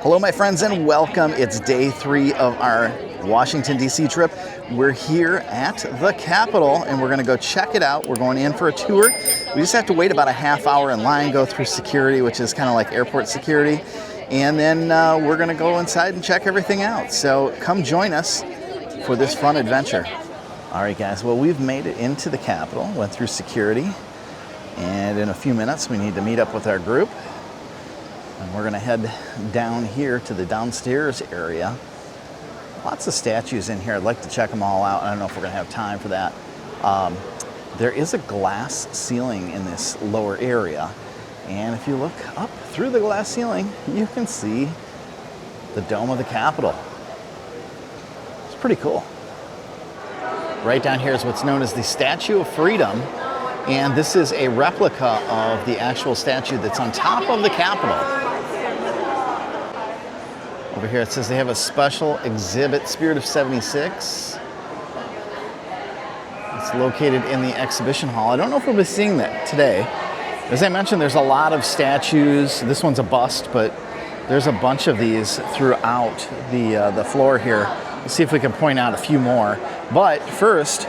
Hello, my friends, and welcome. It's day 3 of our Washington, D.C. trip. We're here at the Capitol, and we're going to go check it out. We're going in for a tour. We just have to wait about a half hour in line, go through security, which is kind of like airport security, and then we're going to go inside and check everything out. So come join us for this fun adventure. All right, guys. Well, we've made it into the Capitol, went through security, and in a few minutes we need to meet up with our group. And we're going to head down here to the downstairs area. Lots of statues in here. I'd like to check them all out. I don't know if we're going to have time for that. There is a glass ceiling in this lower area. And if you look up through the glass ceiling, you can see the dome of the Capitol. It's pretty cool. Right down here is what's known as the Statue of Freedom. And this is a replica of the actual statue that's on top of the Capitol. Over here it says they have a special exhibit, Spirit of 76. It's located in the exhibition hall. I don't know if we'll be seeing that today. As I mentioned, there's a lot of statues. This one's a bust, but there's a bunch of these throughout the floor here. Let's see if we can point out a few more. But first,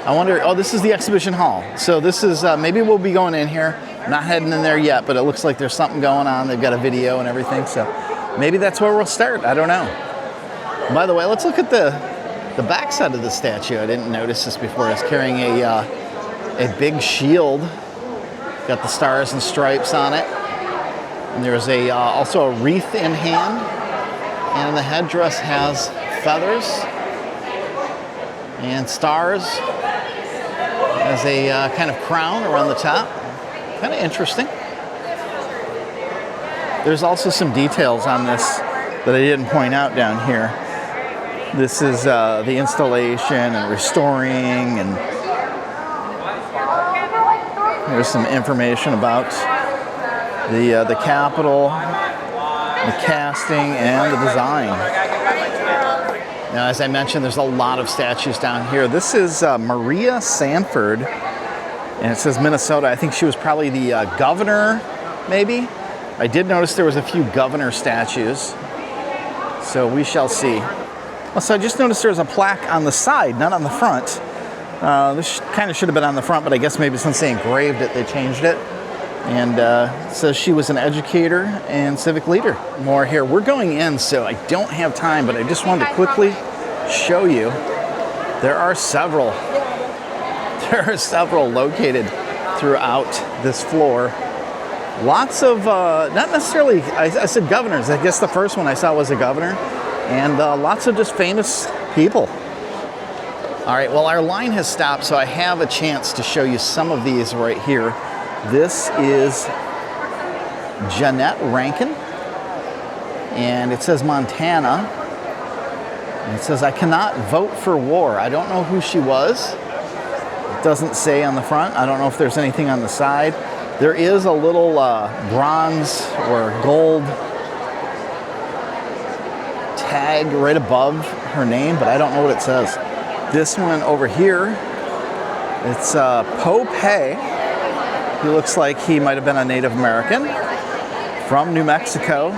I wonder, oh, this is the exhibition hall. So this is, maybe we'll be going in here. I'm not heading in there yet, but it looks like there's something going on. They've got a video and everything, so maybe that's where we'll start. I don't know. By the way, let's look at the back side of the statue. I didn't notice this before. It's carrying a big shield. Got the stars and stripes on it. And there's also a wreath in hand. And the headdress has feathers and stars. Has a kind of crown around the top. Kind of interesting. There's also some details on this that I didn't point out down here. This is the installation and restoring, and there's some information about the Capitol, the casting, and the design. Now, as I mentioned, there's a lot of statues down here. This is Maria Sanford, and it says Minnesota. I think she was probably the governor, maybe. I did notice there was a few governor statues, so we shall see. Also, I just noticed there was a plaque on the side, not on the front. This kind of should have been on the front, but I guess maybe since they engraved it, they changed it. And it says she was an educator and civic leader. More here. We're going in, so I don't have time, but I just wanted to quickly show you. There are several located throughout this floor. Lots of, not necessarily, I said governors. I guess the first one I saw was a governor. And lots of just famous people. All right, well, our line has stopped, so I have a chance to show you some of these right here. This is Jeannette Rankin, and it says Montana. And it says, I cannot vote for war. I don't know who she was. It doesn't say on the front. I don't know if there's anything on the side. There is a little bronze or gold tag right above her name, but I don't know what it says. This one over here, it's Poe Pay. He looks like he might have been a Native American from New Mexico.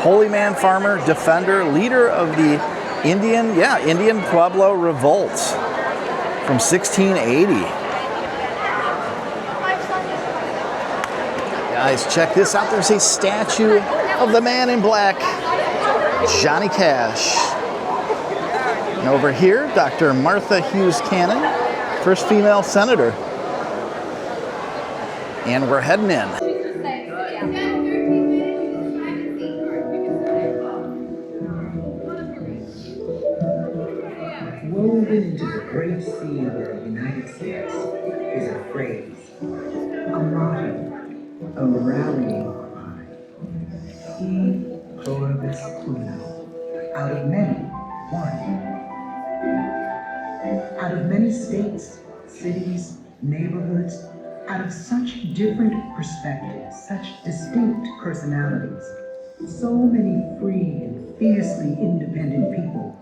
Holy man, farmer, defender, leader of the Indian Pueblo Revolt from 1680. Guys, check this out. There's a statue of the man in black, Johnny Cash. And over here, Dr. Martha Hughes Cannon, first female senator. And we're heading in. Woven into the great sea of the United States is a phrase, a motto, a rallying cry. E pluribus unum. Out of many, one. Out of many states, cities, neighborhoods, out of such different perspectives, such distinct personalities, so many free and fiercely independent people,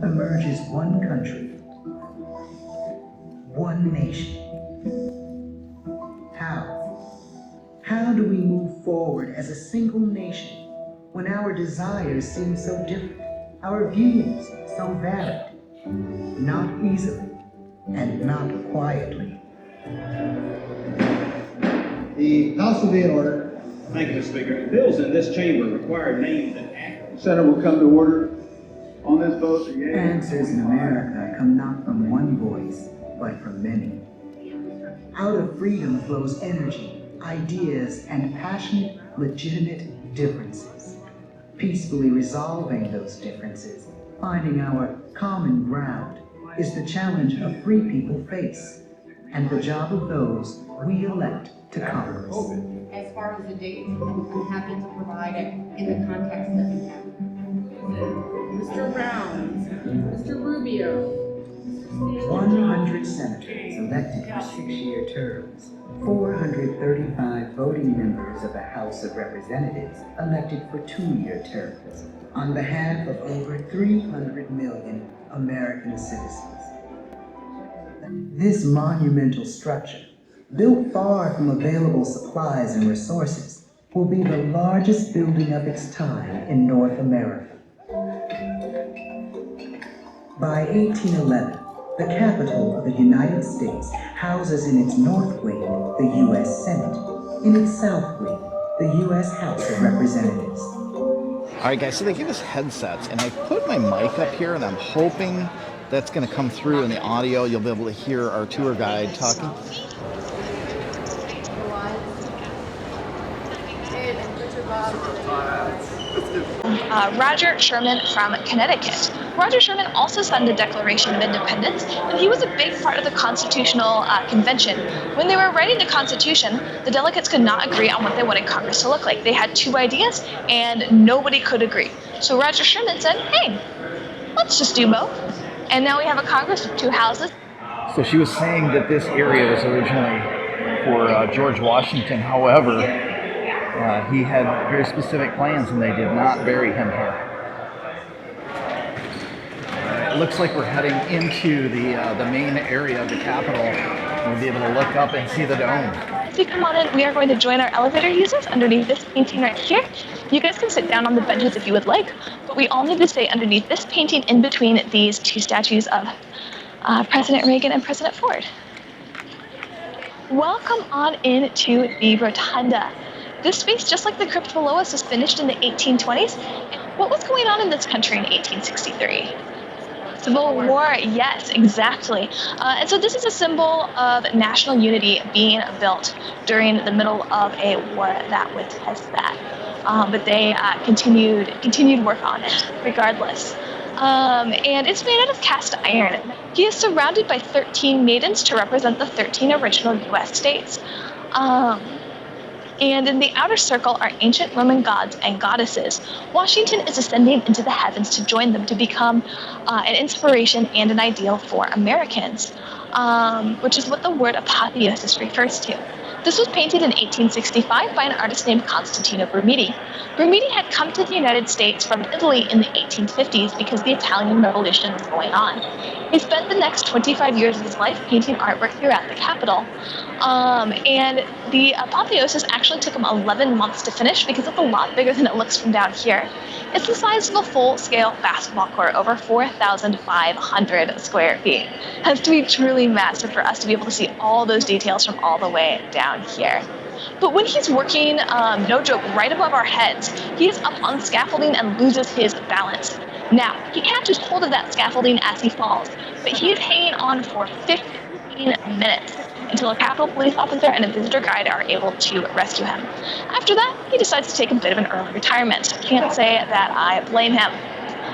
emerges one country, one nation. How? How do we move forward as a single nation when our desires seem so different, our views so varied, not easily and not quietly. The House will be in order. Thank you, Mr. Speaker. Bills in this chamber require names and actions. The Senate will come to order. On this vote, the yea. Answers in America come not from one voice, but from many. Out of freedom flows energy, ideas, and passionate, legitimate differences. Peacefully resolving those differences, finding our common ground, is the challenge of free people face, and the job of those we elect to Congress. As far as the date, I'm happy to provide it in the context that we have. Mr. Rounds, Mr. Rubio, 100 senators elected for 6-year terms, 435 voting members of the House of Representatives elected for 2-year terms, on behalf of over 300 million American citizens. This monumental structure, built far from available supplies and resources, will be the largest building of its time in North America. By 1811, the Capitol of the United States houses in its north wing the U.S. Senate, in its south wing the U.S. House of Representatives. All right, guys, so they give us headsets, and I put my mic up here, and I'm hoping that's going to come through in the audio. You'll be able to hear our tour guide talking. Roger Sherman from Connecticut. Roger Sherman also signed the Declaration of Independence, and he was a big part of the Constitutional Convention. When they were writing the Constitution, the delegates could not agree on what they wanted Congress to look like. They had two ideas, and nobody could agree. So Roger Sherman said, hey, let's just do both. And now we have a Congress with two houses. So she was saying that this area was originally for George Washington. However, he had very specific plans, and they did not bury him here. It looks like we're heading into the main area of the Capitol. We'll be able to look up and see the dome. As we come on in, we are going to join our elevator users underneath this painting right here. You guys can sit down on the benches if you would like, but we all need to stay underneath this painting in between these two statues of President Reagan and President Ford. Welcome on into the Rotunda. This space, just like the crypt below us, was finished in the 1820s. What was going on in this country in 1863? Civil War, yes, exactly. And so this is a symbol of national unity being built during the middle of a war that would test that. But they continued work on it, regardless. And it's made out of cast iron. He is surrounded by 13 maidens to represent the 13 original U.S. states. And in the outer circle are ancient Roman gods and goddesses. Washington is ascending into the heavens to join them to become an inspiration and an ideal for Americans, which is what the word apotheosis refers to. This was painted in 1865 by an artist named Constantino Brumidi. Brumidi had come to the United States from Italy in the 1850s because the Italian Revolution was going on. He spent the next 25 years of his life painting artwork throughout the Capitol. And the apotheosis actually took him 11 months to finish because it's a lot bigger than it looks from down here. It's the size of a full-scale basketball court, over 4,500 square feet. It has to be truly massive for us to be able to see all those details from all the way down here. But when he's working, no joke, right above our heads, he is up on scaffolding and loses his balance. Now, he catches hold of that scaffolding as he falls, but he is hanging on for 15 minutes until a Capitol police officer and a visitor guide are able to rescue him. After that, he decides to take a bit of an early retirement. Can't say that I blame him.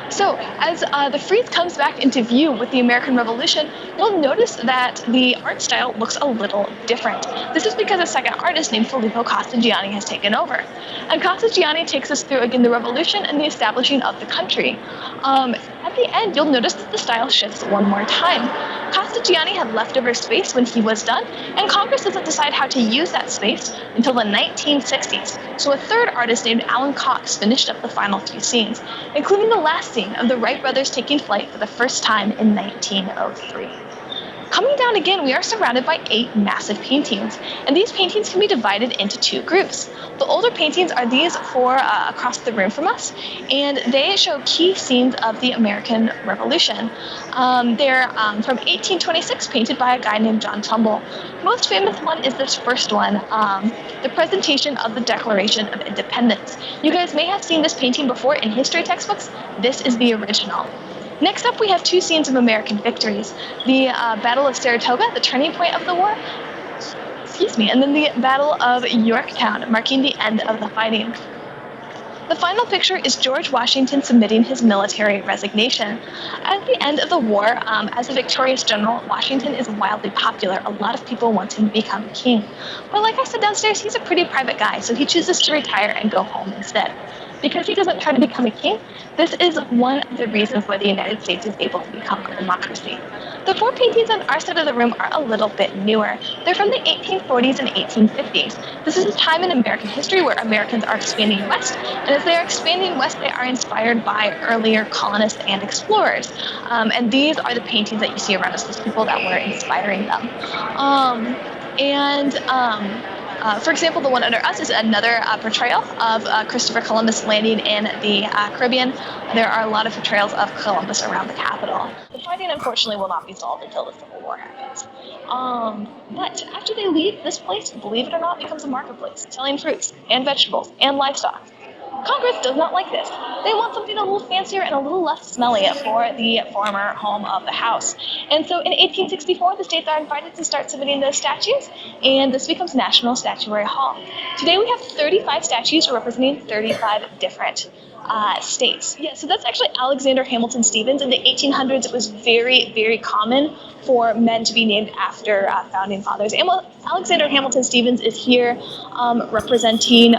So, as the frieze comes back into view with the American Revolution, you'll notice that the art style looks a little different. This is because a second artist named Filippo Castigiani has taken over. And Castigiani takes us through, again, the Revolution and the establishing of the country. At the end, you'll notice that the style shifts one more time. Castigiani had leftover space when he was done, and Congress doesn't decide how to use that space until the 1960s. So a third artist named Alan Cox finished up the final few scenes, including the last scene of the Wright brothers taking flight for the first time in 1903. Coming down again, we are surrounded by 8 massive paintings, and these paintings can be divided into 2 groups. The older paintings are these 4 across the room from us, and they show key scenes of the American Revolution. They're from 1826, painted by a guy named John Trumbull. Most famous one is this first one, the presentation of the Declaration of Independence. You guys may have seen this painting before in history textbooks. This is the original. Next up, we have 2 scenes of American victories. The Battle of Saratoga, the turning point of the war, and then the Battle of Yorktown, marking the end of the fighting. The final picture is George Washington submitting his military resignation. At the end of the war, as a victorious general, Washington is wildly popular. A lot of people want him to become king. But like I said downstairs, he's a pretty private guy, so he chooses to retire and go home instead. Because he doesn't try to become a king, this is one of the reasons why the United States is able to become a democracy. The 4 paintings on our side of the room are a little bit newer. They're from the 1840s and 1850s. This is a time in American history where Americans are expanding west, and as they are expanding west, they are inspired by earlier colonists and explorers. And these are the paintings that you see around us, those people that were inspiring them. For example, the one under us is another portrayal of Christopher Columbus landing in the Caribbean. There are a lot of portrayals of Columbus around the Capitol. The fighting, unfortunately, will not be solved until the Civil War happens. But after they leave, this place, believe it or not, becomes a marketplace, selling fruits and vegetables and livestock. Congress does not like this. They want something a little fancier and a little less smelly for the former home of the House. And so in 1864, the states are invited to start submitting those statues, and this becomes National Statuary Hall. Today we have 35 statues representing 35 different states. Yeah, so that's actually Alexander Hamilton Stevens. In the 1800s, it was very, very common for men to be named after founding fathers. And Alexander Hamilton Stevens is here representing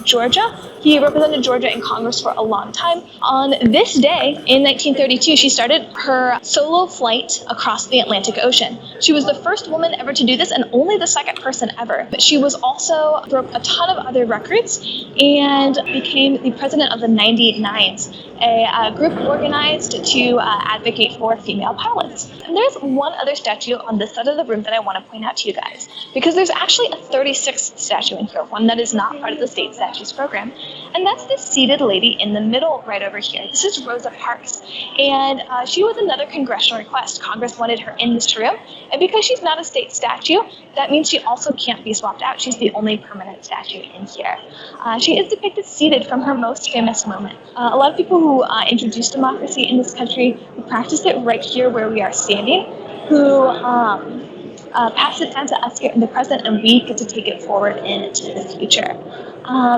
Georgia. He represented Georgia in Congress for a long time. On this day, in 1932, she started her solo flight across the Atlantic Ocean. She was the first woman ever to do this and only the second person ever. But she was also broke a ton of other records and became the president of the 99s, a group organized to advocate for female pilots. And there's one other statue on this side of the room that I want to point out to you guys, because there's actually a 36th statue in here, one that is not part of the state statues program. And that's this seated lady in the middle right over here. This is Rosa Parks. And she was another congressional request. Congress wanted her in this room. And because she's not a state statue, that means she also can't be swapped out. She's the only permanent statue in here. She is depicted seated from her most famous moment. A lot of people who introduced democracy in this country, who practiced it right here where we are standing, who passed it down to us here in the present, and we get to take it forward into the future.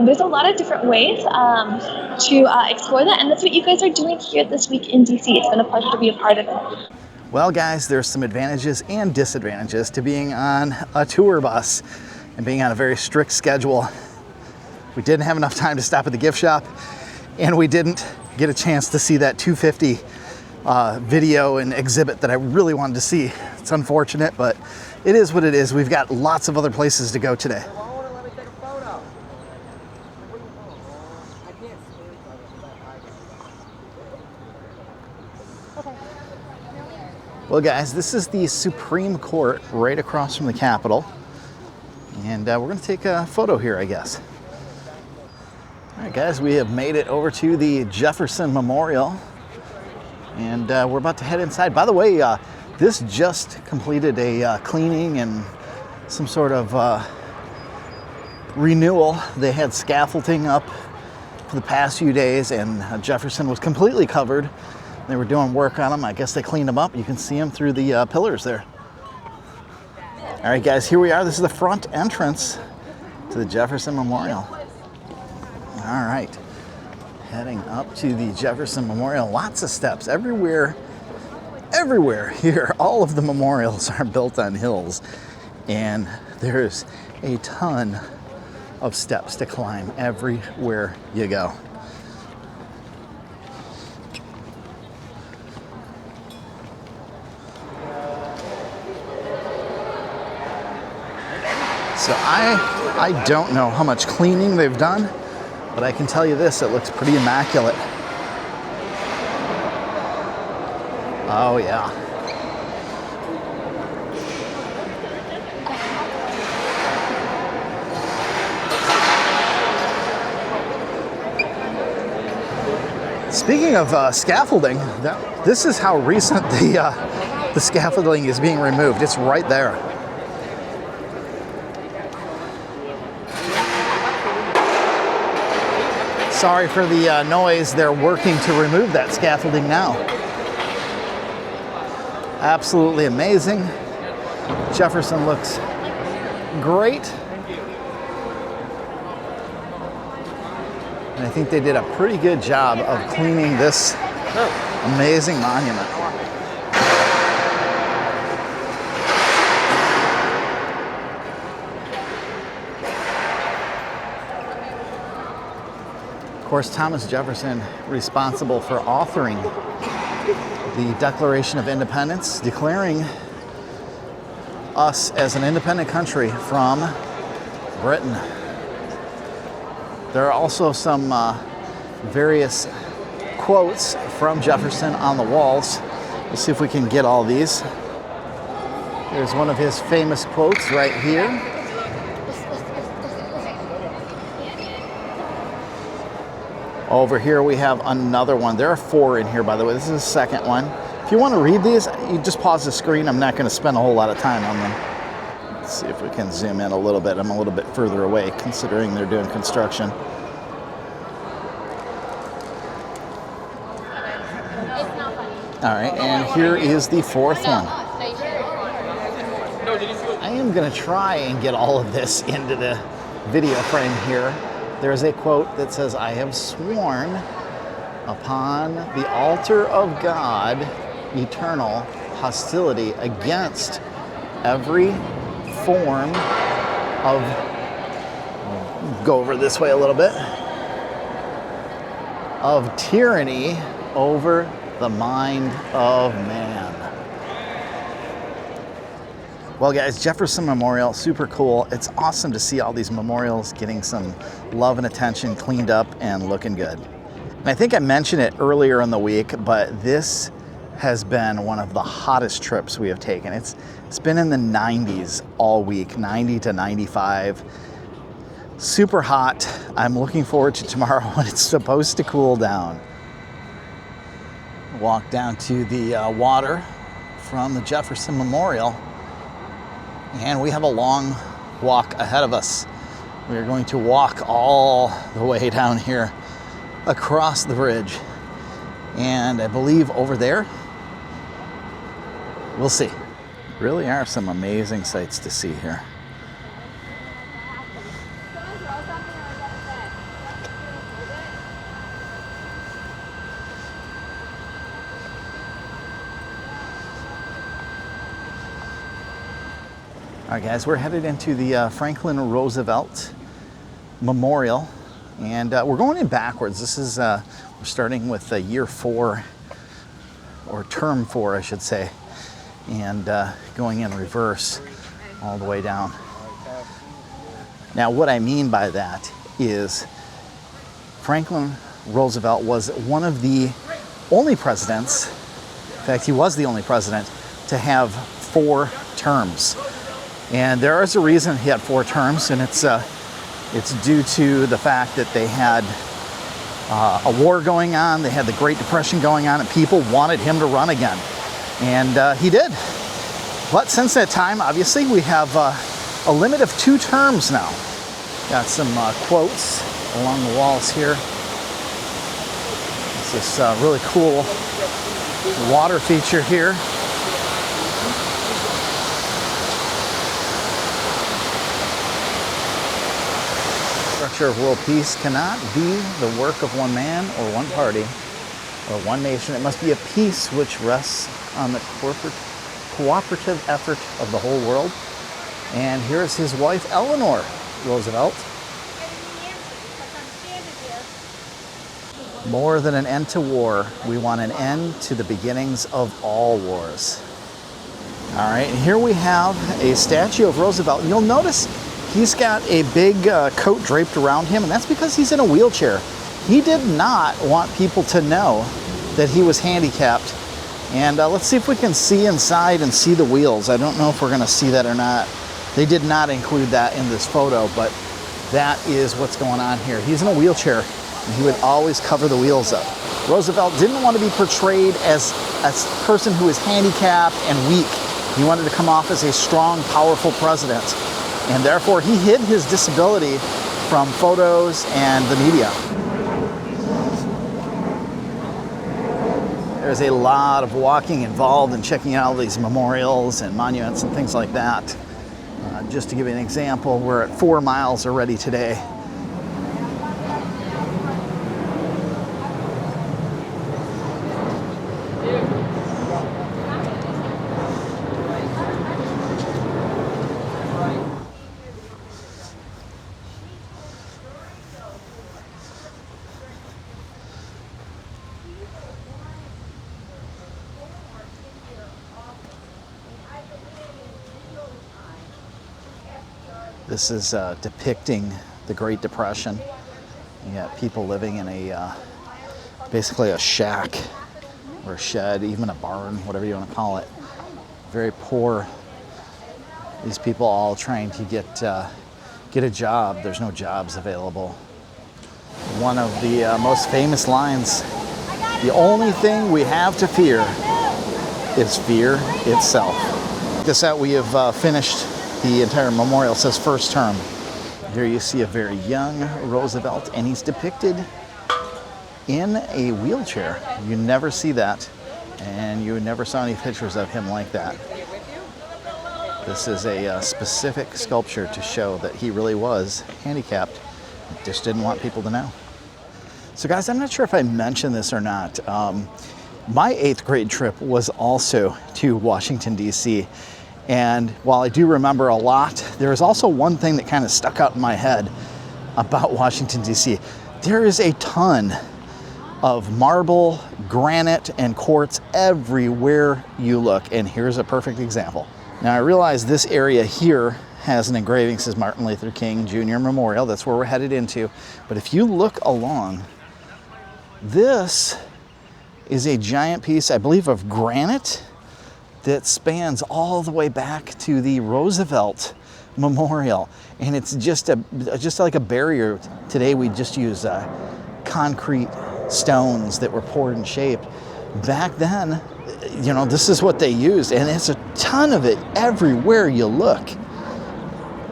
There's a lot of different ways to explore that, and that's what you guys are doing here this week in DC. It's been a pleasure to be a part of it. Well, guys, there's some advantages and disadvantages to being on a tour bus and being on a very strict schedule. We didn't have enough time to stop at the gift shop, and we didn't get a chance to see that 250 video and exhibit that I really wanted to see. It's unfortunate, but it is what it is. We've got lots of other places to go today. Well, guys, this is the Supreme Court right across from the Capitol, and we're going to take a photo here, I guess. All right, guys, we have made it over to the Jefferson Memorial, and we're about to head inside. By the way, this just completed a cleaning and some sort of renewal. They had scaffolding up for the past few days, and Jefferson was completely covered. They were doing work on them. I guess they cleaned them up. You can see them through the pillars there. All right, guys, here we are. This is the front entrance to the Jefferson Memorial. All right, heading up to the Jefferson Memorial. Lots of steps everywhere here. All of the memorials are built on hills, and there's a ton of steps to climb everywhere you go. So I don't know how much cleaning they've done, but I can tell you this, it looks pretty immaculate. Oh yeah. Speaking of scaffolding, this is how recent the scaffolding is being removed. It's right there. Sorry for the noise. They're working to remove that scaffolding now. Absolutely amazing. Jefferson looks great. And I think they did a pretty good job of cleaning this amazing monument. Of course, Thomas Jefferson, responsible for authoring the Declaration of Independence, declaring us as an independent country from Britain. There are also some various quotes from Jefferson on the walls. Let's see if we can get all these. There's one of his famous quotes right here. Over here we have another one. There are 4 in here, by the way. This is the second one. If you want to read these, you just pause the screen. I'm not going to spend a whole lot of time on them. Let's see if we can zoom in a little bit. I'm a little bit further away considering they're doing construction. All right, and here is the 4th one. I am going to try and get all of this into the video frame here. There's a quote that says, "I have sworn upon the altar of God eternal hostility against every form of," go over this way a little bit, "of tyranny over the mind of man." Well, guys, Jefferson Memorial, super cool. It's awesome to see all these memorials getting some love and attention, cleaned up and looking good. And I think I mentioned it earlier in the week, but this has been one of the hottest trips we have taken. It's been in the 90s all week, 90 to 95. Super hot. I'm looking forward to tomorrow when it's supposed to cool down. Walk down to the water from the Jefferson Memorial, and we have a long walk ahead of us. We are going to walk all the way down here across the bridge, and I believe over there, we'll see. Really are some amazing sights to see here. All right, guys, we're headed into the Franklin Roosevelt Memorial, and we're going in backwards. This is, we're starting with year 4, or term 4, I should say, and going in reverse all the way down. Now, what I mean by that is Franklin Roosevelt was one of the only presidents, in fact, he was the only president to have 4 terms. And there is a reason he had 4 terms, and it's due to the fact that they had a war going on, they had the Great Depression going on, and people wanted him to run again. And he did. But since that time, obviously, we have a limit of 2 terms now. Got some quotes along the walls here. It's this really cool water feature here. Of world peace cannot be the work of one man or one party or one nation. It must be a peace which rests on the cooperative effort of the whole world. And here's his wife, Eleanor Roosevelt. More than an end to war, we want an end to the beginnings of all wars. All right, and here we have a statue of Roosevelt. You'll notice he's got a big coat draped around him, and that's because he's in a wheelchair. He did not want people to know that he was handicapped. And let's see if we can see inside and see the wheels. I don't know if we're going to see that or not. They did not include that in this photo, but that is what's going on here. He's in a wheelchair, and he would always cover the wheels up. Roosevelt didn't want to be portrayed as a person who is handicapped and weak. He wanted to come off as a strong, powerful president. And therefore, he hid his disability from photos and the media. There's a lot of walking involved in checking out all these memorials and monuments and things like that. Just to give you an example, we're at 4 miles already today. This is depicting the Great Depression. You got people living in a basically a shack or a shed, even a barn, whatever you want to call it. Very poor. These people all trying to get a job. There's no jobs available. One of the most famous lines: "The only thing we have to fear is fear itself." This out, we have finished the entire memorial. It says first term. Here you see a very young Roosevelt, and he's depicted in a wheelchair. You never see that, and you never saw any pictures of him like that. This is a specific sculpture to show that he really was handicapped. Just didn't want people to know. So guys, I'm not sure if I mentioned this or not. My 8th grade trip was also to Washington, D.C. And while I do remember a lot, there is also one thing that kind of stuck out in my head about Washington, D.C. There is a ton of marble, granite, and quartz everywhere you look. And here's a perfect example. Now I realize this area here has an engraving that says Martin Luther King Jr. Memorial. That's where we're headed into. But if you look along, this is a giant piece, I believe, of granite that spans all the way back to the Roosevelt Memorial. And it's just like a barrier. Today we just use concrete stones that were poured and shaped. Back then, you know, this is what they used, and it's a ton of it everywhere you look.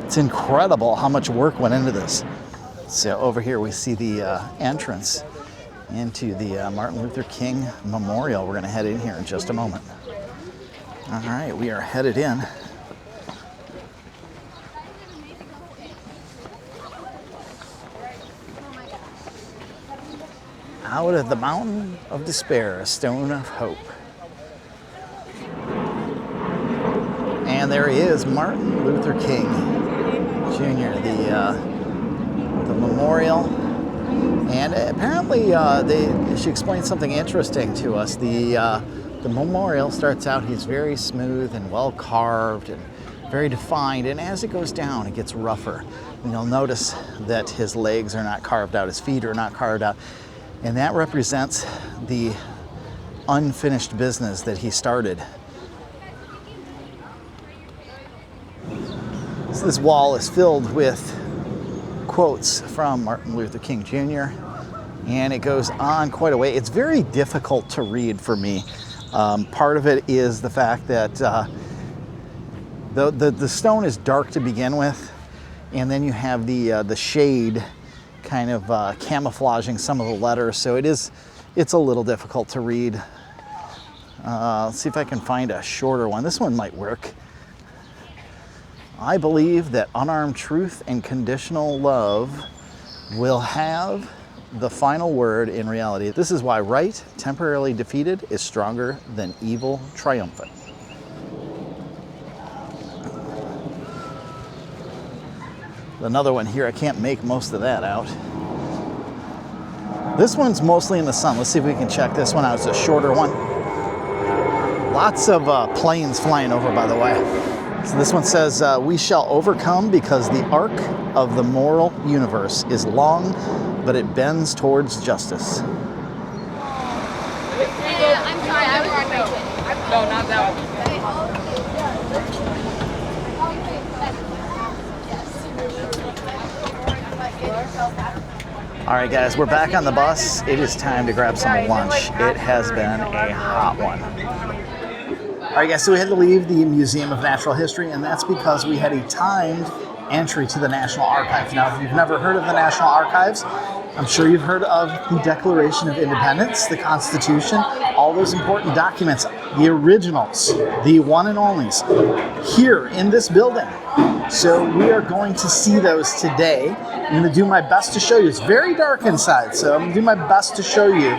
It's incredible how much work went into this. So over here we see the entrance into the Martin Luther King Memorial. We're going to head in here in just a moment. All right, we are headed in. Out of the mountain of despair, a stone of hope. And there he is, Martin Luther King Jr., the memorial. And apparently she explained something interesting to us. The memorial starts out, he's very smooth and well carved and very defined, and as it goes down, it gets rougher. And you'll notice that his legs are not carved out, his feet are not carved out, and that represents the unfinished business that he started. So this wall is filled with quotes from Martin Luther King Jr., and it goes on quite a way. It's very difficult to read for me. Part of it is the fact that the stone is dark to begin with, and then you have the shade kind of camouflaging some of the letters, so it's a little difficult to read. Let's see if I can find a shorter one. This one might work. I believe that unarmed truth and conditional love will have the final word in reality. This is why right, temporarily defeated, is stronger than evil triumphant. Another one here, I can't make most of that out. This one's mostly in the sun. Let's see if we can check this one out. It's a shorter one. Lots of planes flying over, by the way. So this one says, we shall overcome because the arc of the moral universe is long, but it bends towards justice. Yeah, I'm sorry, I was wrong. No, not that one. All right, guys, we're back on the bus. It is time to grab some lunch. It has been a hot one. All right, guys, so we had to leave the Museum of Natural History, and that's because we had a timed entry to the National Archives. Now, if you've never heard of the National Archives, I'm sure you've heard of the Declaration of Independence, the Constitution, all those important documents, the originals, the one and onlys, here in this building. So we are going to see those today. I'm going to do my best to show you. It's very dark inside, so I'm going to do my best to show you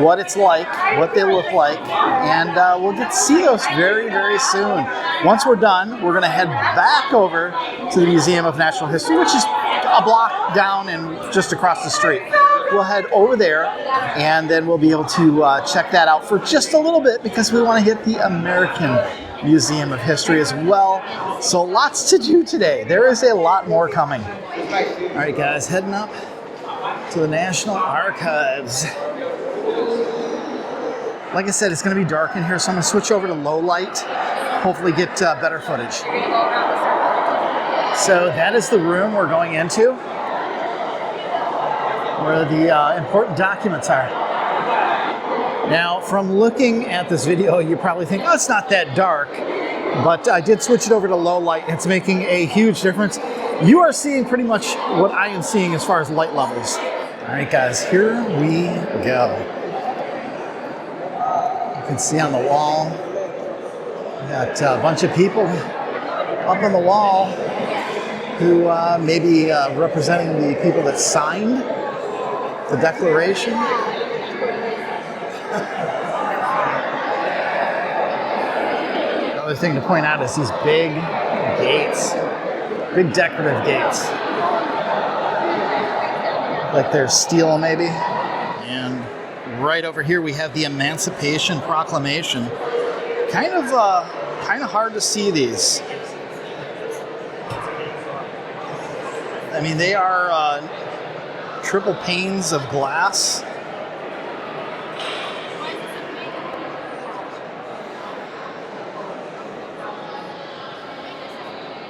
what it's like, what they look like, and we'll get to see those very, very soon. Once we're done, we're going to head back over to the Museum of Natural History, which is a block down and just across the street. We'll head over there, and then we'll be able to check that out for just a little bit because we want to hit the American Museum of History as well. So lots to do today. There is a lot more coming. All right, guys, heading up to the National Archives. Like I said, it's going to be dark in here, so I'm going to switch over to low light, hopefully get better footage. So that is the room we're going into, where the important documents are. Now, from looking at this video, you probably think, oh, it's not that dark, but I did switch it over to low light. It's making a huge difference. You are seeing pretty much what I am seeing as far as light levels. All right, guys, here we go. You can see on the wall, we got a bunch of people up on the wall who may be representing the people that signed the Declaration. Another thing to point out is these big gates, big decorative gates. Like they're steel maybe. And right over here we have the Emancipation Proclamation. Kind of hard to see these. I mean, they are triple panes of glass.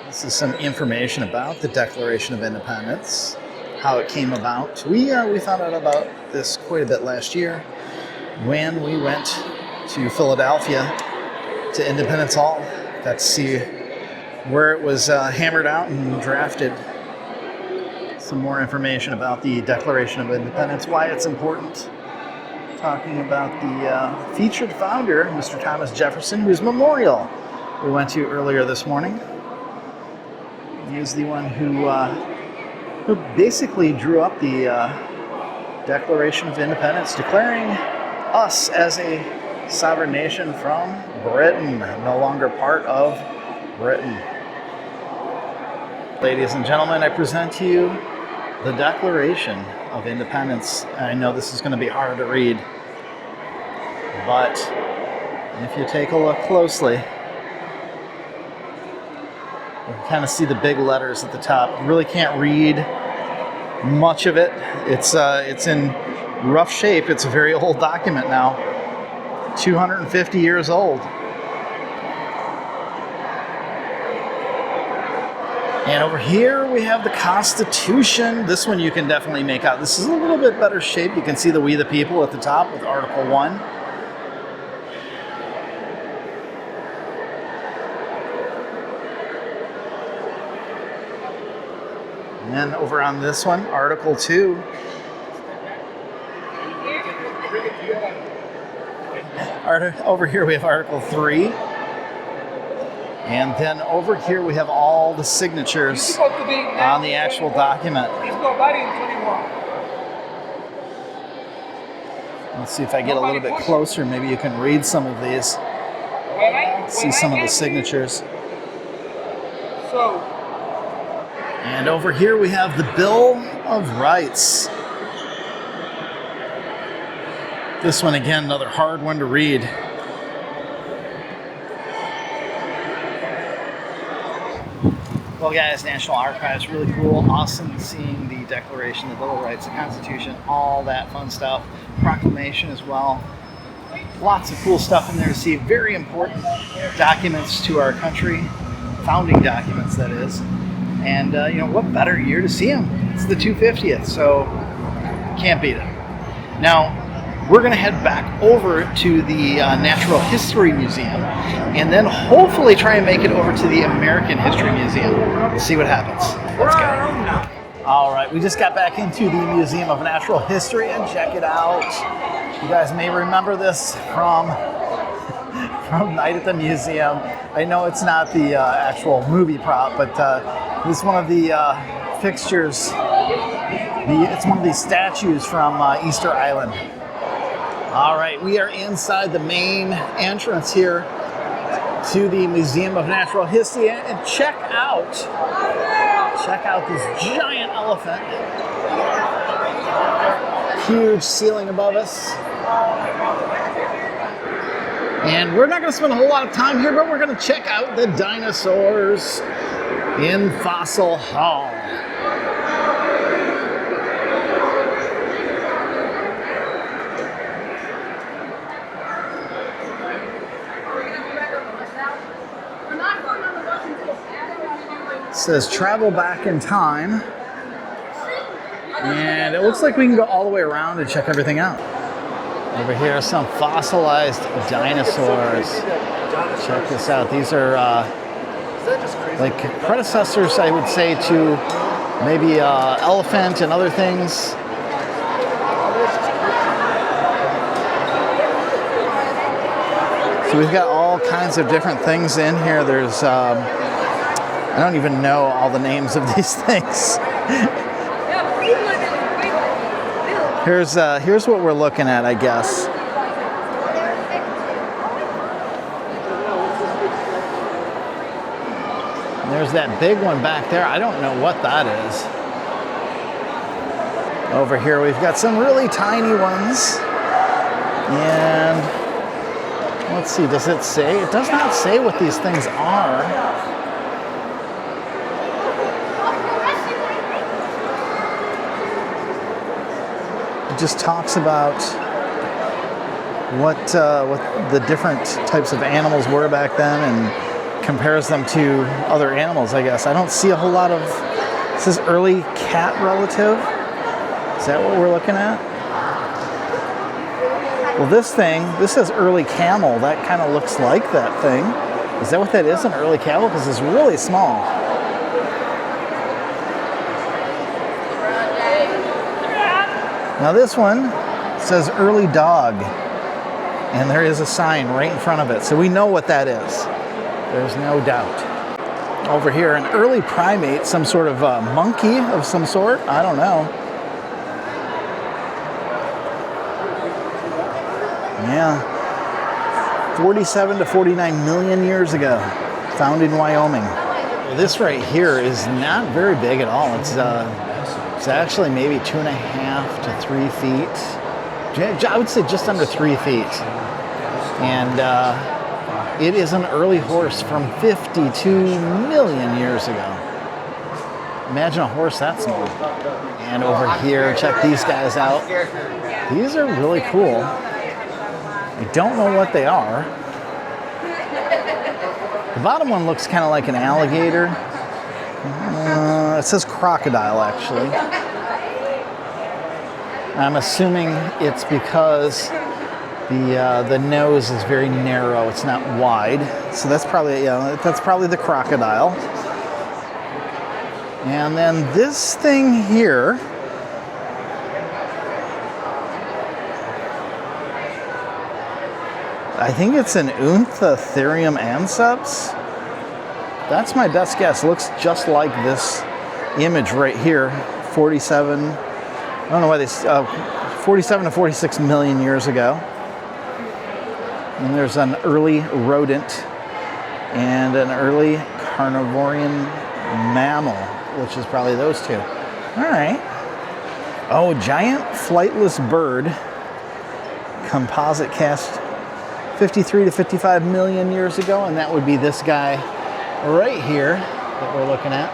This is some information about the Declaration of Independence, how it came about. We found out about this quite a bit last year when we went to Philadelphia to Independence Hall. Got to see where it was hammered out and drafted. Some more information about the Declaration of Independence, why it's important. Talking about the featured founder, Mr. Thomas Jefferson, whose memorial we went to earlier this morning. He is the one who basically drew up the Declaration of Independence, declaring us as a sovereign nation from Britain, no longer part of Britain. Ladies and gentlemen, I present to you the Declaration of Independence. I know this is going to be hard to read, but if you take a look closely, you can kind of see the big letters at the top. You really can't read much of it. It's in rough shape. It's a very old document now, 250 years old. And over here we have the Constitution. This one you can definitely make out. This is a little bit better shape. You can see the We the People at the top with Article 1. And then over on this one, Article 2. Over here we have Article 3. And then over here we have all the signatures on the actual document. Let's see if I get a little bit closer. Maybe you can read some of these. See some of the signatures. And over here we have the Bill of Rights. This one again, another hard one to read. Well, guys, National Archives, really cool. Awesome seeing the Declaration, the Bill of Rights, the Constitution, all that fun stuff. Proclamation as well. Lots of cool stuff in there to see. Very important documents to our country. Founding documents, that is. And, what better year to see them? It's the 250th. So Can't beat it. Now, we're going to head back over to the Natural History Museum and then hopefully try and make it over to the American History Museum. We'll see what happens. Let's go. All right, we just got back into the Museum of Natural History and check it out. You guys may remember this from Night at the Museum. I know it's not the actual movie prop, but this is one of the fixtures. It's one of these statues from Easter Island. All right, we are inside the main entrance here to the Museum of Natural History, and check out this giant elephant. Huge ceiling above us. And we're not going to spend a whole lot of time here, but we're going to check out the dinosaurs in Fossil Hall. It says travel back in time. And it looks like we can go all the way around and check everything out. Over here are some fossilized dinosaurs. Check this out. These are like predecessors, I would say, to maybe elephant and other things. So we've got all kinds of different things in here. There's, I don't even know all the names of these things. Here's what we're looking at, I guess. And there's that big one back there. I don't know what that is. Over here we've got some really tiny ones. And let's see, does it say? It does not say what these things are. Just talks about what the different types of animals were back then and compares them to other animals, I guess. I don't see a whole lot of... This is early cat relative. Is that what we're looking at? Well, this says early camel. That kind of looks like that thing. Is that what that is, an early camel? Because it's really small. Now this one says early dog, and there is a sign right in front of it, so we know what that is. There's no doubt. Over here, an early primate, some sort of monkey of some sort, I don't know. Yeah, 47 to 49 million years ago, found in Wyoming. This right here is not very big at all. It's actually maybe 2.5 to 3 feet. I would say just under 3 feet. And it is an early horse from 52 million years ago. Imagine a horse that small. And over here, check these guys out. These are really cool. I don't know what they are. The bottom one looks kind of like an alligator. It says crocodile, actually. I'm assuming it's because the nose is very narrow. It's not wide. So that's probably the crocodile. And then this thing here, I think it's an Unthetherium anceps. That's my best guess. Looks just like this image right here. 47. I don't know why they 47 to 46 million years ago. And there's an early rodent and an early carnivorian mammal, which is probably those two. All right. Oh, giant flightless bird. Composite cast 53 to 55 million years ago, and that would be this guy right here that we're looking at.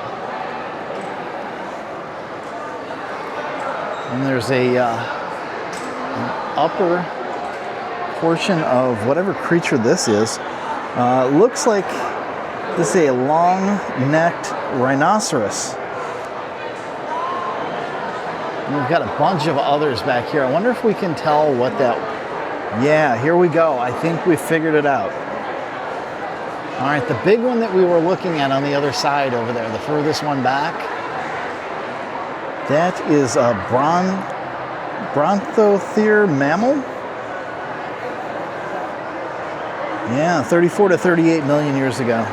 And there's an upper portion of whatever creature this is. Looks like this is a long-necked rhinoceros. We've got a bunch of others back here. I wonder if we can tell what that... Yeah, here we go. I think we figured it out. All right, the big one that we were looking at on the other side over there, the furthest one back, that is a bronthothere mammal. Yeah, 34 to 38 million years ago.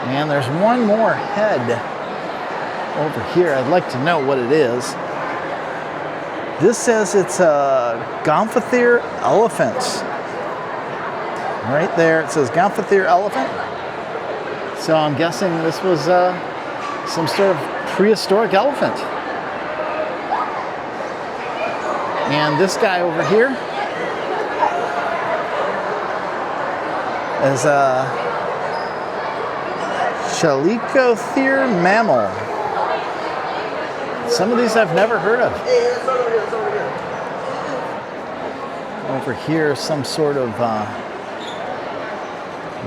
And there's one more head over here. I'd like to know what it is. This says it's a Gomphothere elephant. Right there, it says Gomphothere elephant. So I'm guessing this was some sort of prehistoric elephant. And this guy over here is a Chalicothere mammal. Some of these I've never heard of. Over here, some sort of,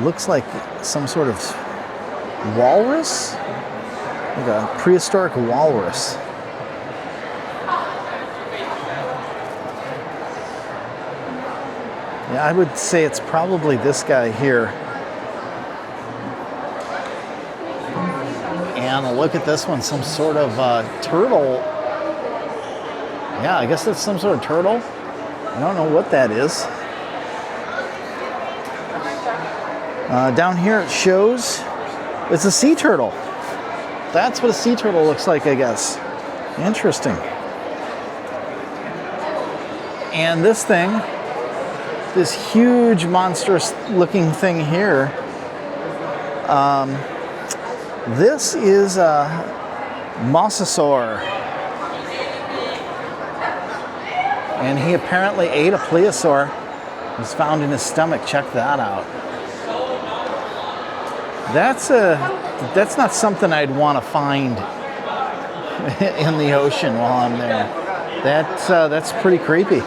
looks like some sort of walrus? Like a prehistoric walrus. Yeah, I would say it's probably this guy here. And look at this one, some sort of turtle. Yeah, I guess that's some sort of turtle. I don't know what that is. Down here it shows it's a sea turtle. That's what a sea turtle looks like, I guess. Interesting. And this thing, this huge monstrous looking thing here, this is a mosasaur. And he apparently ate a plesiosaur. It was found in his stomach. Check that out. That's not something I'd want to find in the ocean while I'm there. That's pretty creepy.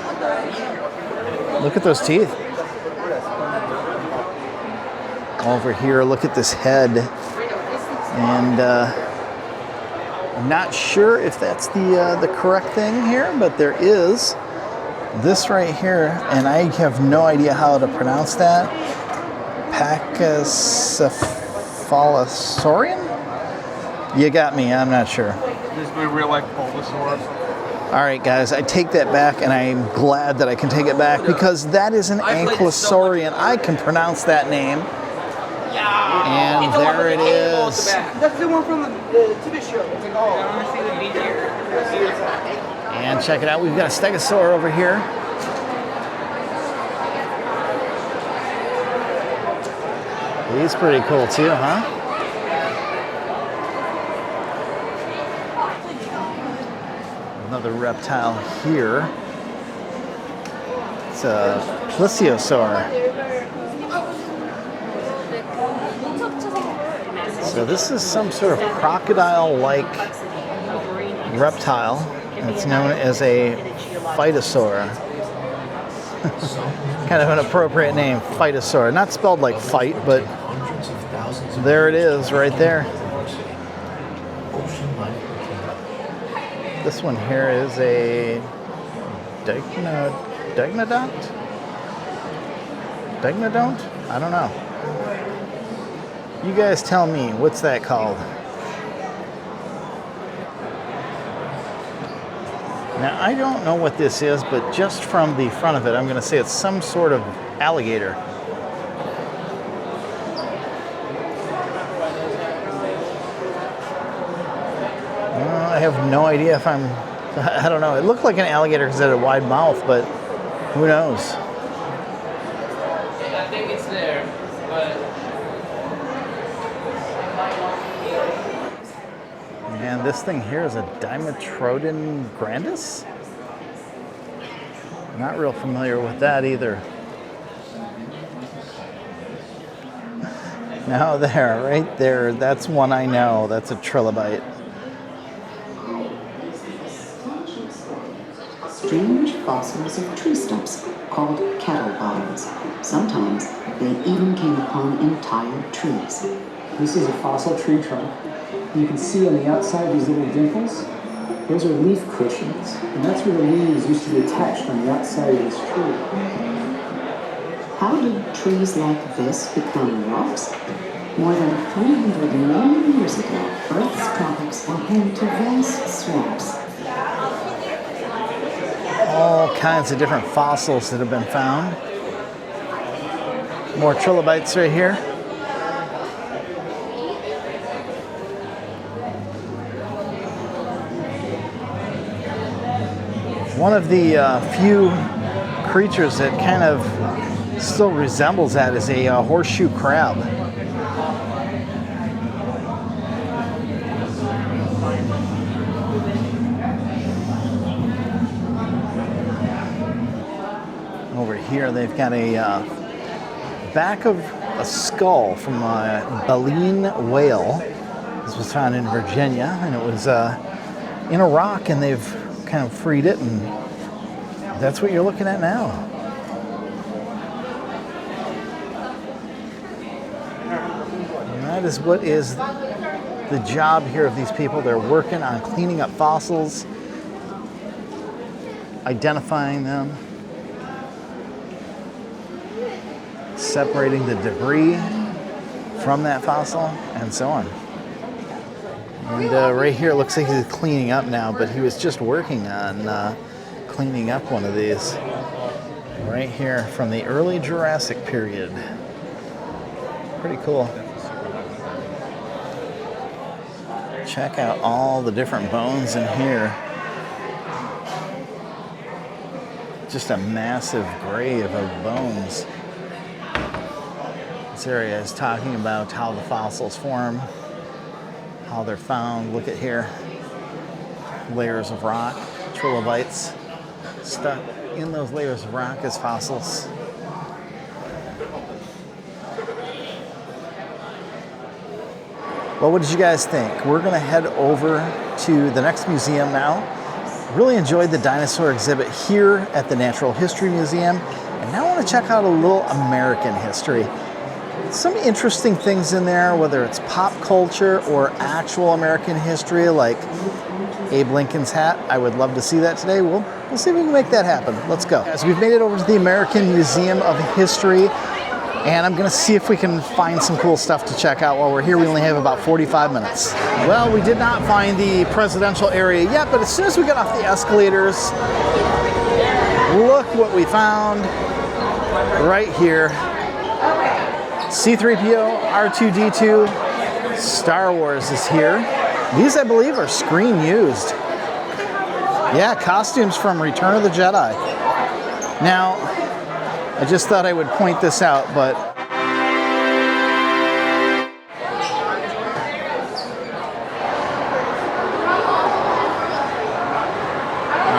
Look at those teeth. Over here, look at this head. And I'm not sure if that's the correct thing here, but there is this right here, and I have no idea how to pronounce that. Pachycephalosaurian? You got me, I'm not sure. This is real like Bulbasaur. All right, guys, I take that back, and I'm glad that I can take it back because that is an ankylosaurian. I can pronounce that name. And there it is. That's the one from the TV show. And check it out, we've got a stegosaur over here. He's pretty cool too, huh? Another reptile here. It's a plesiosaur. So this is some sort of crocodile-like reptile. It's known as a phytosaur. Kind of an appropriate name, phytosaur. Not spelled like fight, but there it is right there. This one here is a Dignodont? Dignodont? I don't know. You guys tell me, what's that called? Now, I don't know what this is, but just from the front of it, I'm going to say it's some sort of alligator. I have no idea if I don't know. It looked like an alligator because it had a wide mouth, but who knows? I think it's there, but... And this thing here is a Dimetrodon grandis? Not real familiar with that either. No, there, right there. That's one I know. That's a trilobite. Strange fossils of tree stumps called cattle bottoms. Sometimes they even came upon entire trees. This is a fossil tree trunk. You can see on the outside these little dimples. Those are leaf cushions, and that's where the leaves used to be attached on the outside of this tree. How did trees like this become rocks? More than 300 million years ago, Earth's tropics were home to vast swamps. All kinds of different fossils that have been found. More trilobites right here. One of the few creatures that kind of still resembles that is a horseshoe crab. Over here they've got a back of a skull from a baleen whale. This was found in Virginia, and it was in a rock, and they've kind of freed it, and that's what you're looking at now. And that is what is the job here of these people. They're working on cleaning up fossils, identifying them, separating the debris from that fossil, and so on. And right here, it looks like he's cleaning up now, but he was just working on cleaning up one of these. Right here from the early Jurassic period. Pretty cool. Check out all the different bones in here. Just a massive grave of bones. This area is talking about how the fossils form, how they're found. Look at here. Layers of rock, trilobites stuck in those layers of rock as fossils. Well, what did you guys think? We're going to head over to the next museum now. Really enjoyed the dinosaur exhibit here at the Natural History Museum, and now I want to check out a little American history. Some interesting things in there, whether it's pop culture or actual American history, like Abe Lincoln's hat. I would love to see that today. We'll see if we can make that happen. Let's go. Guys, we've made it over to the American Museum of History, and I'm gonna see if we can find some cool stuff to check out while we're here. We only have about 45 minutes. Well, we did not find the presidential area yet, but as soon as we got off the escalators, look what we found right here. C-3PO, R2-D2, Star Wars is here. These, I believe, are screen used. Yeah, costumes from Return of the Jedi. Now, I just thought I would point this out, but all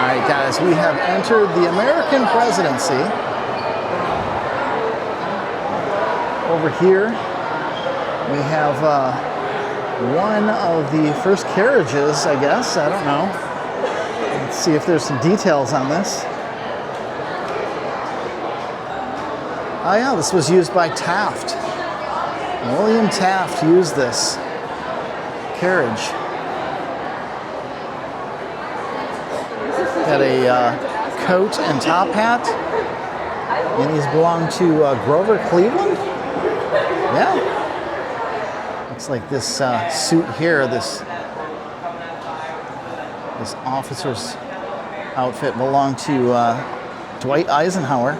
right, guys, we have entered the American presidency. Over here, we have one of the first carriages, I guess. I don't know. Let's see if there's some details on this. Oh yeah, this was used by Taft. William Taft used this carriage. Got a coat and top hat. And these belong to Grover Cleveland? Yeah. Looks like this suit here, this officer's outfit belonged to Dwight Eisenhower.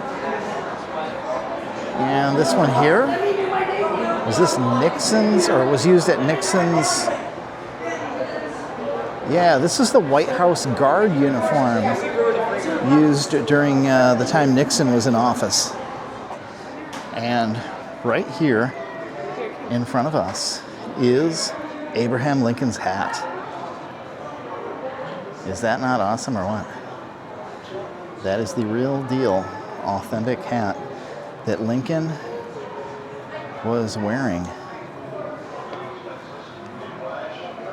And this one here, was this Nixon's, or was used at Nixon's? Yeah, this is the White House Guard uniform used during the time Nixon was in office. And right here in front of us is Abraham Lincoln's hat. Is that not awesome or what? That is the real deal, authentic hat that Lincoln was wearing.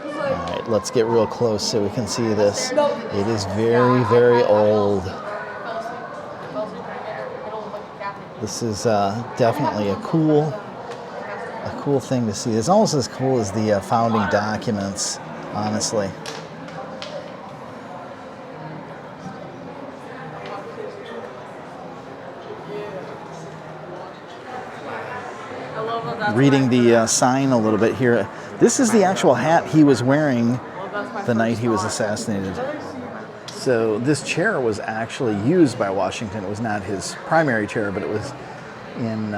All right, let's get real close so we can see this. It is very, very old. This is definitely a cool cool thing to see. It's almost as cool as the founding documents, honestly. Reading the sign a little bit here. This is the actual hat he was wearing the night he was assassinated. So this chair was actually used by Washington. It was not his primary chair, but it was in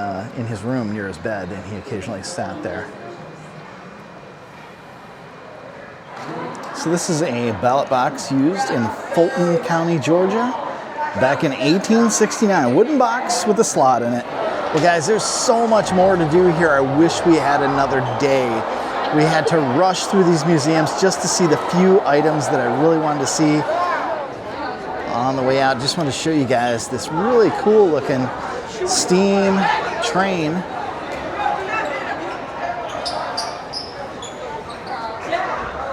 his room near his bed, and he occasionally sat there. So this is a ballot box used in Fulton County, Georgia, back in 1869. A wooden box with a slot in it. Well, guys, there's so much more to do here. I wish we had another day. We had to rush through these museums just to see the few items that I really wanted to see. On the way out, just want to show you guys this really cool looking steam train.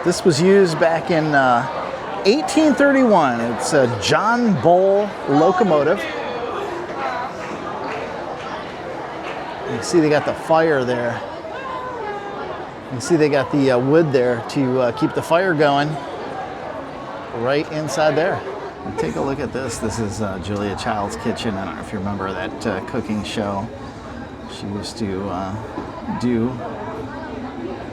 This was used back in 1831. It's a John Bull locomotive. You see they got the fire there. You can see they got the wood there to keep the fire going right inside there. And take a look at this. This is Julia Child's kitchen. I don't know if you remember that cooking show she used to do.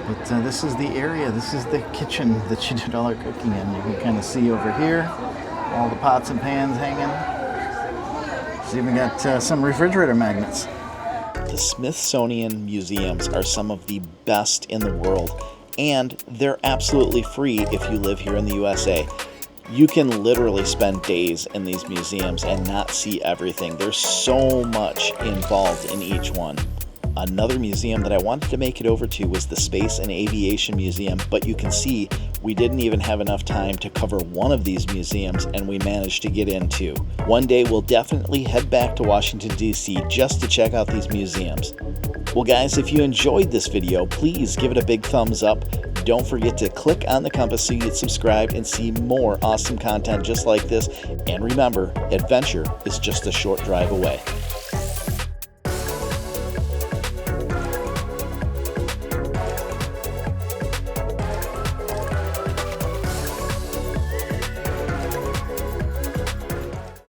But this is the area. This is the kitchen that she did all her cooking in. You can kind of see over here all the pots and pans hanging. She's even got some refrigerator magnets. The Smithsonian museums are some of the best in the world, and they're absolutely free if you live here in the USA. You can literally spend days in these museums and not see everything. There's so much involved in each one. Another museum that I wanted to make it over to was the Space and Aviation Museum, but you can see we didn't even have enough time to cover one of these museums, and we managed to get in two. One day we'll definitely head back to Washington, D.C. just to check out these museums. Well guys, if you enjoyed this video, please give it a big thumbs up. Don't forget to click on the compass so you get subscribed and see more awesome content just like this. And remember, adventure is just a short drive away.